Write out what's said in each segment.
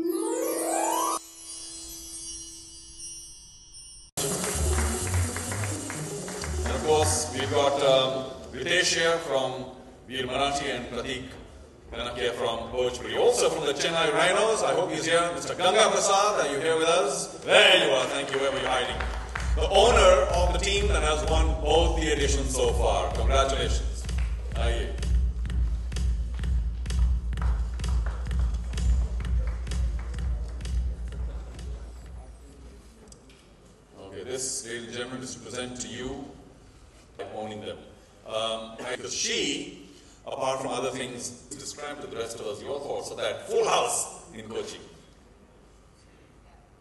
And of course, we've got Riteish here from Veer Marathi and Pratik here from Bhojpuri. Also from the Chennai Rhinos, I hope he's here. Mr. Ganga Prasad, are you here with us? There you are, thank you, where were you hiding? The owner of the team that has won both the editions so far. Congratulations. Aye. Okay, this, ladies and gentlemen, is to present to you owning them. Because she, apart from other things, describe to the rest of us your thoughts of that full house in Kochi.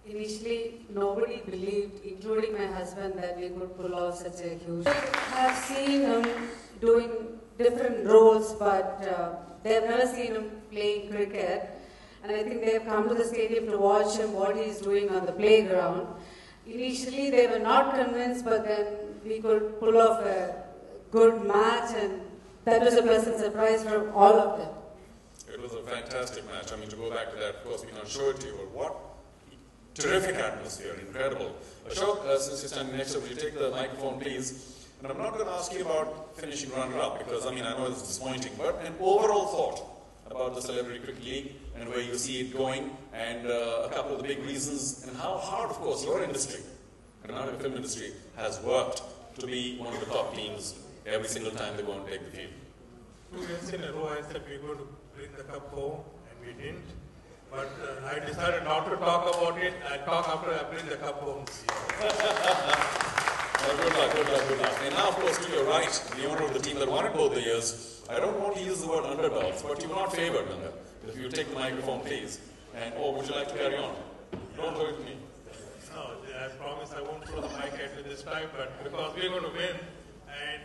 Initially, nobody believed, including my husband, that we could pull off such a huge. I have seen him doing different roles, but they have never seen him playing cricket. And I think they have come to the stadium to watch him, what he is doing on the playground. Initially, they were not convinced, but then we could pull off a good match, and that was a pleasant surprise for all of them. It was a fantastic match. I mean, to go back to that, of course, we can't show it to you, but what terrific atmosphere, incredible. Ashok, since you're standing next to me, will you take the microphone, please? And I'm not going to ask you about finishing runner-up, because, I mean, I know it's disappointing, but an overall thought about the Celebrity Cricket League and where you see it going, and a couple of the big reasons, and how hard, of course, your industry, the Karnataka film industry, has worked to be one of the top teams every single time they go and take the field. 2 years in a row, I said we were going to bring the cup home, and we didn't. But I decided not to talk about it. I'll talk after I bring the cup home. Well, good luck, good luck, good luck. And now, of course, to your right, the owner of the team that won it both the years, I don't want to use the word underdogs, but you were not favored, Nanda. If you take the microphone, please. And, would you like to carry on? Don't throw it to me. No, I promise I won't throw the mic at you this time, but because we're going to win, and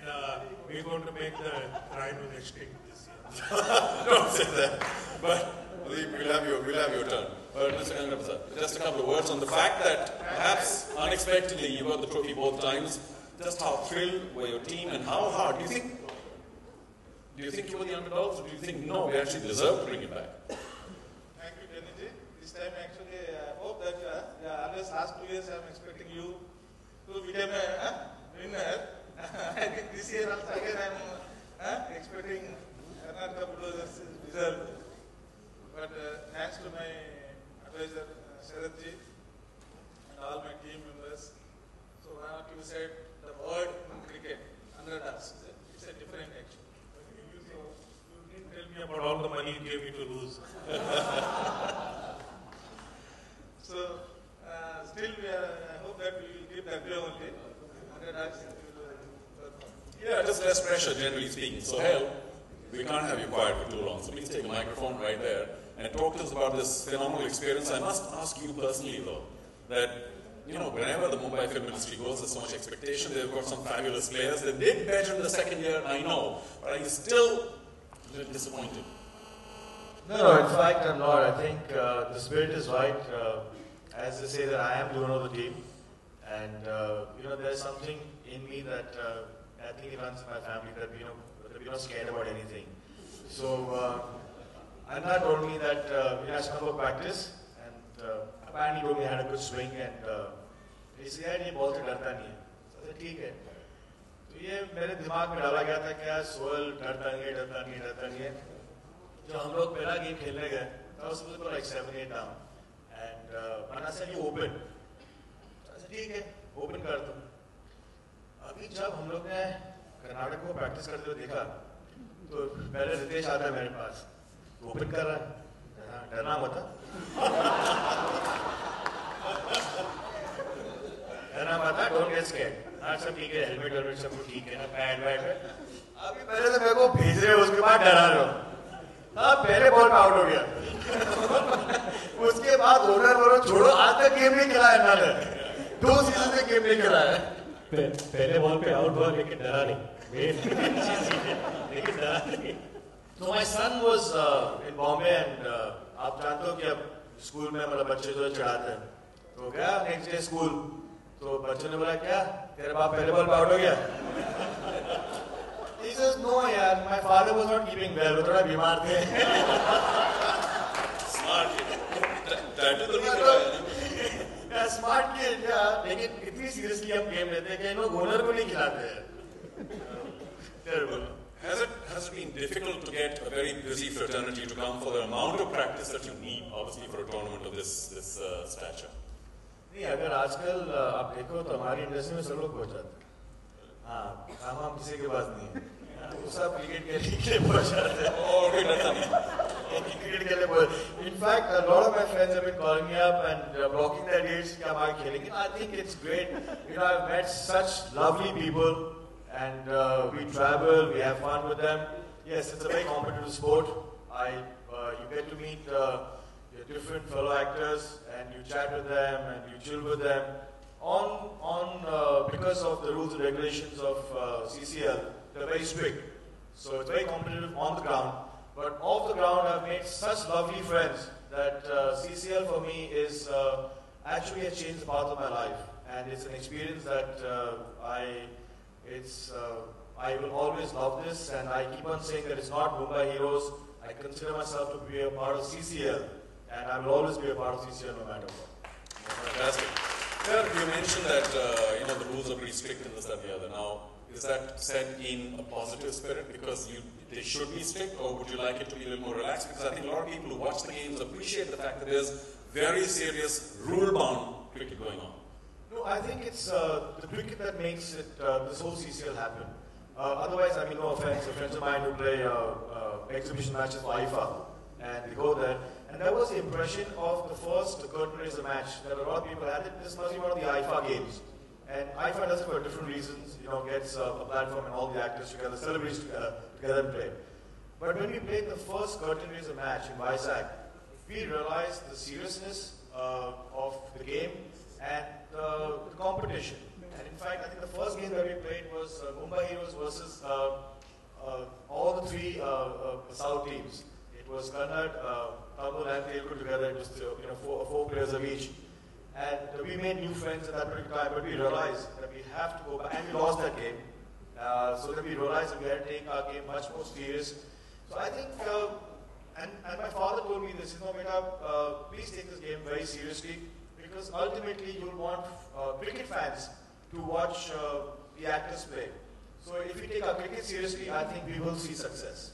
we're going to make the Rhino extinct this year. Don't say that. But we'll have your turn. But Mr. Gangaprasad, just a couple of words on the fact that perhaps unexpectedly you got the trophy both times. Just how thrilled were your team and how hard? Do you think you were the underdogs, or do you think no, we actually deserve to bring it back? Thank you, Deniji. This time actually I hope that always last 2 years I'm expecting you to become a winner. I think this year also again I'm expecting Karnataka Bulldogs result. But thanks to my advisor Sharadji and all my team members. So what you said, the word in cricket, underdogs, it's a different action. So you didn't tell me about all the money you gave me to lose. So still I hope that we will keep that way only. Underdogs. Yeah, just less pressure, generally speaking. So, hell, we can't have you quiet for too long. So please take a microphone right there and talk to us about this phenomenal experience. I must ask you personally, though, that, whenever the Mumbai film industry goes, there's so much expectation. They've got some fabulous players. They did better in the second year, I know. But are you still a little disappointed? No, in fact, I'm not. I think the spirit is right. As they say that I am the owner of the team. And, there's something in me that I think it runs in my family that, we're not scared about anything. So, Anna told me that he has come for practice, and apparently told me I had a good swing, and he said, "ये ball से डरता नहीं है." So I said, "ठीक है." तो ये मेरे दिमाग में डाला गया था क्या सोहल डरता नहीं है. जो हम लोग पहला गेम खेलने गए, I was supposed to go like 7-8 down, and Anna said, "You open." So I said, "ठीक है, open कर दो." अभी जब हम लोग ने कर्नाटक को प्रैक्टिस करते हुए देखा, तो पहले रितेश आता है मेरे पास, ओपन कर रहा है, डरना मत, डोंट गेट स्कैर्ड, सब ठीक है, हेलमेट सब ठीक है ना, पैड अभी पहले तो मेरे को भेज रहे हो, उसके बाद डरा रहे हो. हाँ, पहले बॉल पे आउट हो गया. उसके बाद ओनर बोलो छोड़ो, आज तक गेम नहीं खेला है मैंने, 2 सीजन से गेम नहीं खेला है. पहले बॉल पे आउट हुआ लेकिन डरा नहीं. So my son was in Bombay, and आप जानते हो कि अब स्कूल में मतलब बच्चे जो चढ़ाते हैं, तो गया नेक्स्ट डे स्कूल, तो बच्चों ने बोला क्या तेरे बाप पहले बॉल पे आउट हो गया. He says no यार, my father was not keeping well, वो थोड़ा बीमार थे. Smart. बैटल तो नहीं करवाया। स्मार्ट किड यार, लेकिन इतनी सीरियसली हम गेम लेते हैं कि इन लोग ओनर को नहीं खिलाते हैं। Terrible. Has it been difficult to get a very busy fraternity to come for the amount of practice that you need, obviously, for a tournament of this stature? नहीं, अगर आजकल आप देखो तो हमारी इंडस्ट्री में सब लोग पहुंच जाते हैं। हाँ, काम हम किसी के पास नहीं है। वो सब क्रिकेट के लिए पहुंच जाते हैं। और कोई डरता नहीं। क्रिकेट के लिए पहुंच। In fact, a lot of my friends have been calling me up and blocking their dates कि हम आगे खेलेंगे। I think it's great. You know, I've met such lovely people. And we travel, we have fun with them. Yes, it's a very competitive sport. You get to meet your different fellow actors, and you chat with them, and you chill with them. Because of the rules and regulations of CCL, they're very strict. So it's very competitive on the ground. But off the ground, I've made such lovely friends that CCL for me is actually has changed the path of my life, and it's an experience that I will always love this, and I keep on saying that it's not Mumbai Heroes. I consider myself to be a part of CCL, and I will always be a part of CCL no matter what. Fantastic. Yeah, you mentioned that the rules are pretty strict in this, that, the other. Now, is that said in a positive spirit because they should be strict, or would you like it to be a little more relaxed? Because I think a lot of people who watch the games appreciate the fact that there's very serious rule-bound cricket going on. No, I think it's the cricket that makes it this whole CCL happen. Otherwise, I mean, no offense, friends of mine who play exhibition matches for IFA, and they go there, and that was the impression of the first curtain raiser match that a lot of people had. This must be one of the IFA games, and IFA does it for different reasons. Gets a platform and all the actors together, celebrates together and play. But when we played the first curtain raiser match in Vizag, we realized the seriousness of the game and the competition. And in fact, I think the first game that we played was Mumbai Heroes versus all the three South teams. It was Kannad, Tamil and Telugu together. It was four players of each. And we made new friends at that particular time, but we realized that we have to go back, and we lost that game. So then we realized that we had to take our game much more serious. So I think, and my father told me this, Beta, please take this game very seriously, because ultimately you'll want cricket fans to watch the actors play. So if we take our cricket seriously, I think we will see success.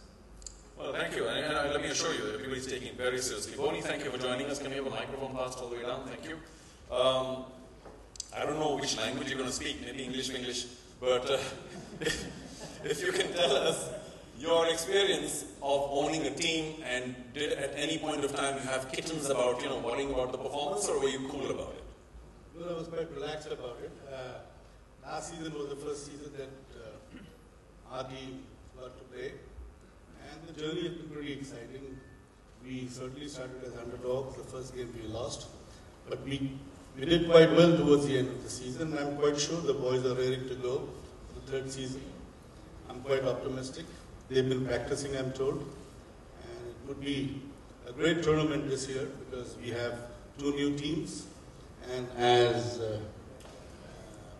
Well, thank you. And let me assure you that everybody's taking it very seriously. Boni, thank you for joining us. Can we have a microphone passed all the way down? Thank you. I don't know which language you're going to speak, maybe English, but if you can tell us your experience of owning a team, and did at any point of time you have kittens about, worrying about the performance, or were you cool about it? Well, I was quite relaxed about it. Last season was the first season that our team got to play, and the journey has been pretty exciting. We certainly started as underdogs. The first game we lost, but we did quite well towards the end of the season. I'm quite sure the boys are ready to go for the third season. I'm quite optimistic. They've been practicing, I'm told, and it would be a great tournament this year because we have two new teams, and as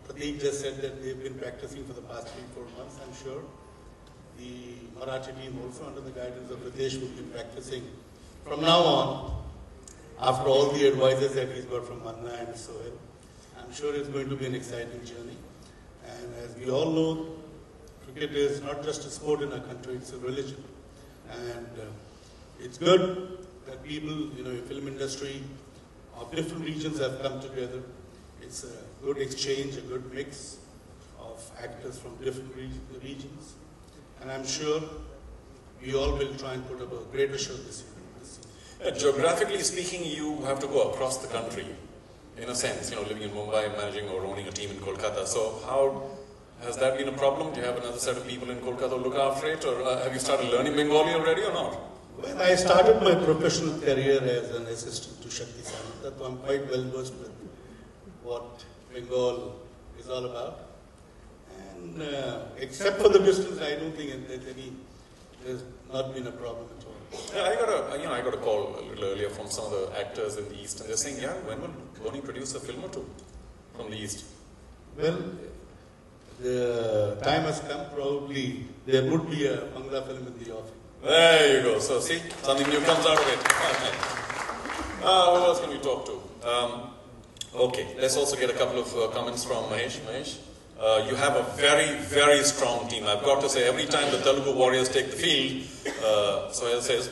Prateek just said that they've been practicing for the past 3-4 months, I'm sure. The Marathi team also under the guidance of Riteish will be practicing from now on, after all the advices that he's got from Manna and Sohail. I'm sure it's going to be an exciting journey. And as we all know, cricket is not just a sport in our country, it's a religion. And it's good that people, film industry of different regions have come together. It's a good exchange, a good mix of actors from different regions. And I'm sure we all will try and put up a greater show this year. Geographically speaking, you have to go across the country, in a sense, living in Mumbai, managing or owning a team in Kolkata. So how has that been a problem? Do you have another set of people in Kolkata who look after it, or have you started learning Bengali already or not? Well, I started my professional career as an assistant to Shakti Samanta, so I'm quite well versed with what Bengal is all about. And except for the distance, I don't think there's not been a problem at all. Yeah, I got a call a little earlier from some of the actors in the East, and they're saying, when will Boni produce a film or two from the East? Well, the time has come, probably there would be a Bangla film in the offing. There you go. So see, something new comes out of it. Who else can we talk to? Okay, let's also get a couple of comments from Mahesh. Mahesh, you have a very, very strong team. I've got to say, every time the Telugu Warriors take the field, Sohail says,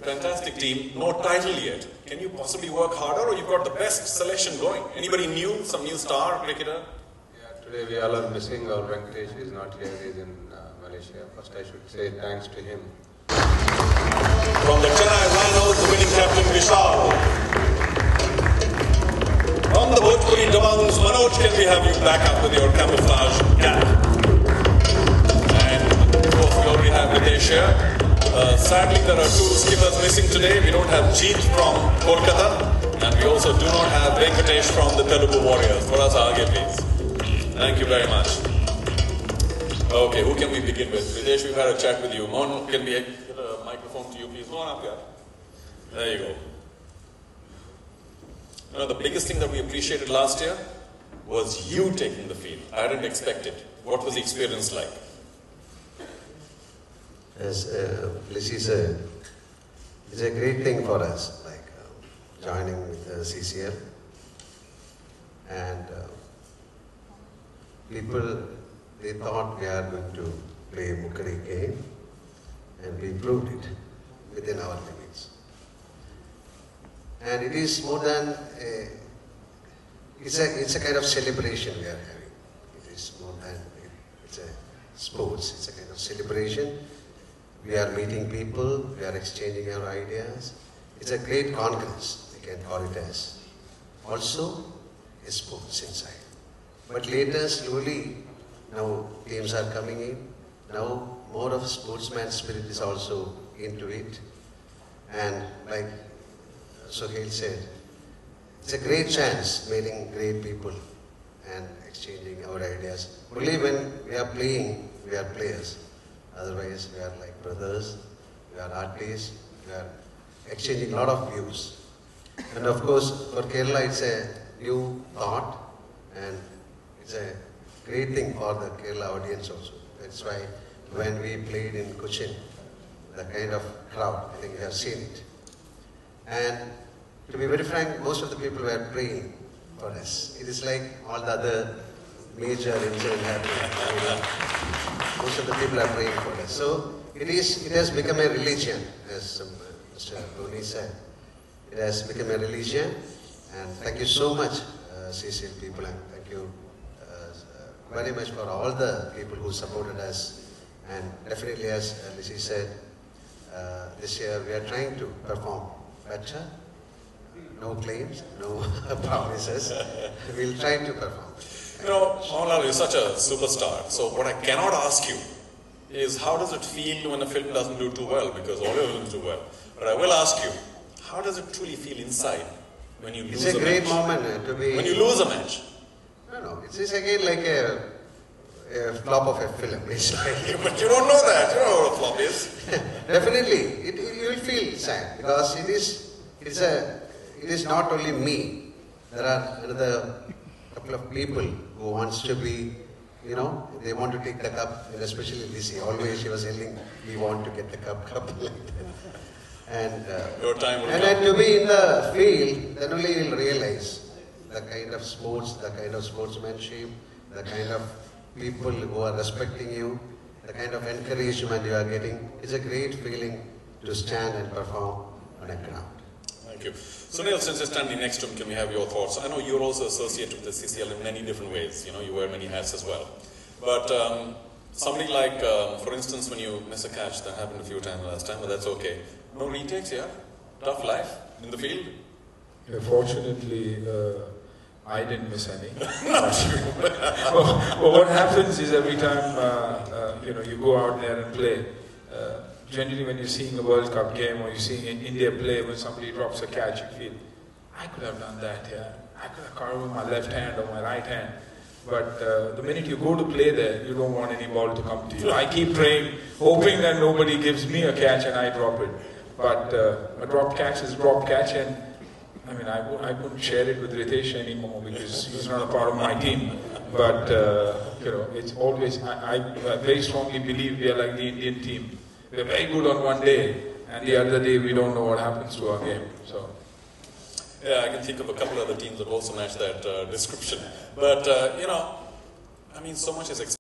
fantastic team, no title yet. Can you possibly work harder, or you've got the best selection going? Anybody new, some new star cricketer? Yeah, today we all are missing our Venkatesh. He's not here, he's in Malaysia. First I should say thanks to him. From the Chennai Rhinos, the winning captain Vishal. From the Bhojpuri Dabangs, Manoj, can we have you back up with your camouflage cap? And of course we already have Riteish here. Sadly there are two skippers missing today. We don't have Jeet from Kolkata, and we also do not have Venkatesh from the Telugu Warriors. Thoda sa aage, please. Thank you very much. Okay, who can we begin with? Riteish, we've had a chat with you. Mon, can we get a microphone to you, please? Go on up here. There you go. You know, the biggest thing that we appreciated last year was you taking the field. I didn't expect it. What was the experience like? As Lissy said, it's a great thing for us, like joining with the CCL. And people, they thought we are going to play Mukkari game, and we proved it within our limits. And it is more than a, it's a kind of celebration we are having. It is more than, it's a sports, it's a kind of celebration. We are meeting people, we are exchanging our ideas. It's a great congress, we can call it as. Also, a sports inside. But later, slowly, now teams are coming in. Now, more of sportsman spirit is also into it. And like Sohail said, it's a great chance meeting great people and exchanging our ideas. Only when we are playing, we are players. Otherwise, we are like brothers, we are artists, we are exchanging a lot of views. And of course, for Kerala, it's a new thought, and it's a great thing for the Kerala audience also. That's why when we played in Cochin, the kind of crowd, I think we have seen it. And to be very frank, most of the people were praying for us. It is like all the other major incidents happening. Most of the people are praying for us. So it has become a religion, as Mr. Dhoni said. It has become a religion. And thank you so much, CCL people, and thank you very much for all the people who supported us. And definitely, as Lissy said, this year we are trying to perform better. No claims, no promises. We'll try to perform. You know, Mohanlal is such a superstar. So what I cannot ask you is, how does it feel when a film doesn't do too well? Because all your films do well. But I will ask you, how does it truly feel inside when you lose a match? It's a great moment to be... When you lose a match? No, it's again like a flop of a film. It's like but you don't know that. You don't know what a flop is. Definitely, you will feel sad because it is not only me. There are another couple of people who wants to be, you know, they want to take the cup, and especially Lissy. Always she was yelling, "We want to get the cup like that." And your time will come. then to be in the field, then only you'll realize the kind of sports, the kind of sportsmanship, the kind of people who are respecting you, the kind of encouragement you are getting. It's a great feeling to stand and perform on a ground. Thank you. Sunil, since you're standing next to him, can we have your thoughts? I know you're also associated with the CCL in many different ways. You know, you wear many hats as well. But somebody like, for instance, when you miss a catch, that happened a few times last time, but that's okay. No retakes, yeah? Tough life in the field? Yeah, fortunately, I didn't miss any. Well, what happens is every time you go out there and play, generally when you're seeing a World Cup game or you're seeing India play, when somebody drops a catch, you feel, I could have done that here. I could have caught it with my left hand or my right hand. But the minute you go to play there, you don't want any ball to come to you. I keep praying, hoping that nobody gives me a catch and I drop it. But a drop catch is drop catch, and I mean, I wouldn't share it with Riteish anymore because he's not a part of my team. But, it's always, I very strongly believe we are like the Indian team. We're very good on one day, and the other day we don't know what happens to our game. So. Yeah, I can think of a couple other teams that also match that description. But, you know, I mean, so much is expected.